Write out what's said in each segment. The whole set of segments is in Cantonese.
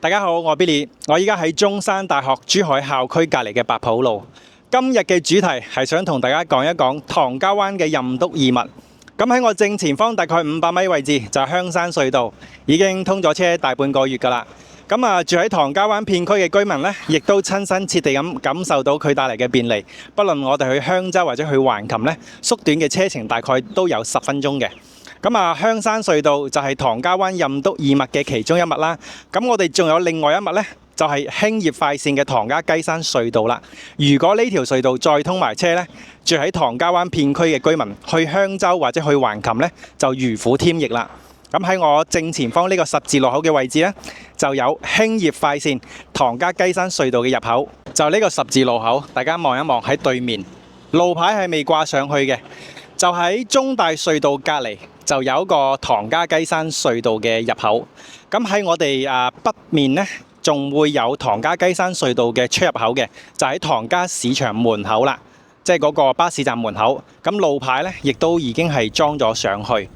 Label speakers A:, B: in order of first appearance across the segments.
A: 大家好，我係 Billy， 我依家喺中山大學珠海校區隔離嘅白圃路。今日嘅主題係想同大家講一講唐家灣嘅任督二脈。咁喺我正前方大概500米位置就係香山隧道，已經通咗車大半個月㗎啦。住喺唐家灣片區嘅居民呢，亦都親身切地咁感受到佢帶嚟嘅便利。不論我哋去香洲或者去橫琴呢，縮短嘅車程大概都有10分鐘嘅。香山隧道就係唐家灣任督二脈嘅其中一脈啦。咁我哋仲有另外一脈呢，就係興業快線嘅唐家雞山隧道啦。如果呢條隧道再通埋車呢，住喺唐家灣片區嘅居民去香洲或者去橫琴呢，就如虎添翼啦。咁喺我正前方呢個十字路口嘅位置呢，就有興業快線唐家雞山隧道嘅入口。就呢個十字路口，大家望一望喺對面，路牌係未掛上去嘅。就喺中大隧道隔離，就有一個唐家雞山隧道嘅入口。咁喺我哋北面呢，仲會有唐家雞山隧道嘅出入口嘅，就喺唐家市場門口啦，即係嗰個巴士站門口。咁路牌呢，亦都已經係裝咗上去。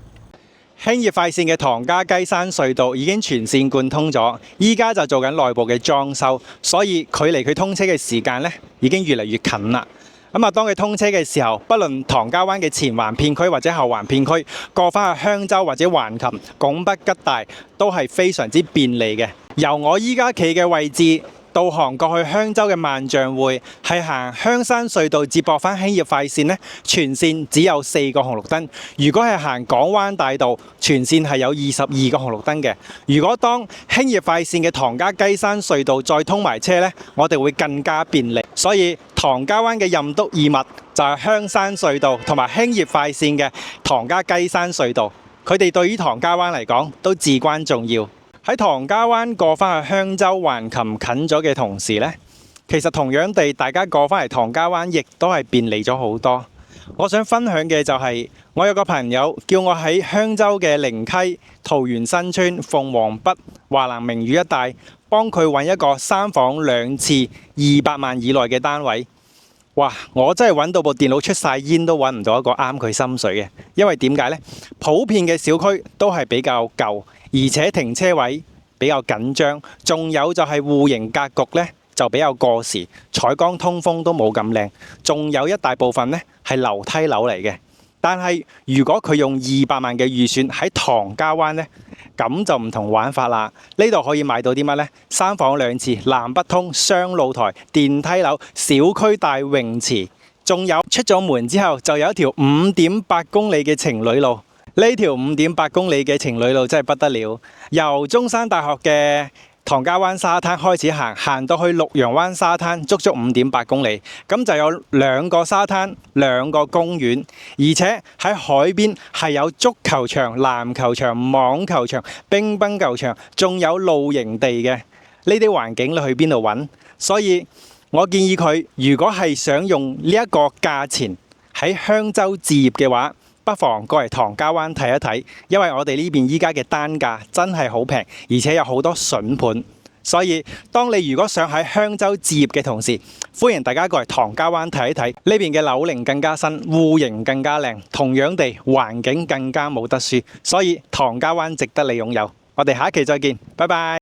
A: 興業快線嘅唐家雞山隧道已經全線貫通咗，依家就做緊內部嘅裝修，所以距離佢通車嘅時間呢，已經越嚟越近啦。當佢通車嘅時候，不論唐家灣嘅前環片區或者後環片區，過返去香洲或者橫琴、拱北、吉大，都係非常之便利嘅。由我依家企嘅位置導航過去香洲嘅萬象匯，係行香山隧道接駁返興業快線呢，全線只有4個紅綠燈。如果係行港灣大道，全線係有22個紅綠燈嘅。如果當興業快線嘅唐家雞山隧道再通埋車呢，我哋會更加便利。所以唐家灣嘅任督二脈就係香山隧道同埋興業快線嘅唐家雞山隧道，佢哋對於唐家灣嚟講都至關重要。喺唐家灣過返去香洲橫琴近咗嘅同時呢，其實同樣地，大家過返嚟唐家灣亦都係便利咗好多。我想分享嘅就係，我有個朋友叫我喺香洲嘅靈溪、桃園新村、鳳凰北、華南名苑一帶幫佢揾一個3房2廁200萬以內嘅單位。哇！我真係揾到部電腦出晒煙都揾唔到一個啱佢心水嘅，因為點解呢？普遍嘅小區都係比較舊，而且停車位比較緊張，仲有就係戶型格局呢就比較過時，採光通風都冇咁靚，仲有一大部分呢係樓梯樓嚟嘅。但係如果佢用200萬嘅預算喺唐家灣呢，咁就唔同玩法啦。呢度可以買到啲乜呢？3房2廁、南北通、雙露台、電梯樓、小區大泳池，仲有出咗門之後就有一條5.8公里嘅情侶路。呢條5.8公里嘅情侶路真係不得了，由中山大學嘅唐家灣沙灘開始行到去綠楊灣沙灘，足足5.8公里。咁就有2個沙灘、2個公園，而且喺海邊係有足球場、籃球場、網球場、乒乓球場，仲有露營地嘅。呢啲環境你去邊度揾？所以我建議佢，如果係想用呢一個價錢喺香洲置業嘅話，不妨過嚟唐家灣睇一睇，因為我哋呢邊依家嘅單價真係好平，而且有好多筍盤。所以當你如果想喺香洲置業嘅同時，歡迎大家過嚟唐家灣睇一睇，呢邊嘅樓齡更加新，戶型更加靚，同樣地環境更加冇得輸，所以唐家灣值得你擁有。我哋下一期再見，拜拜。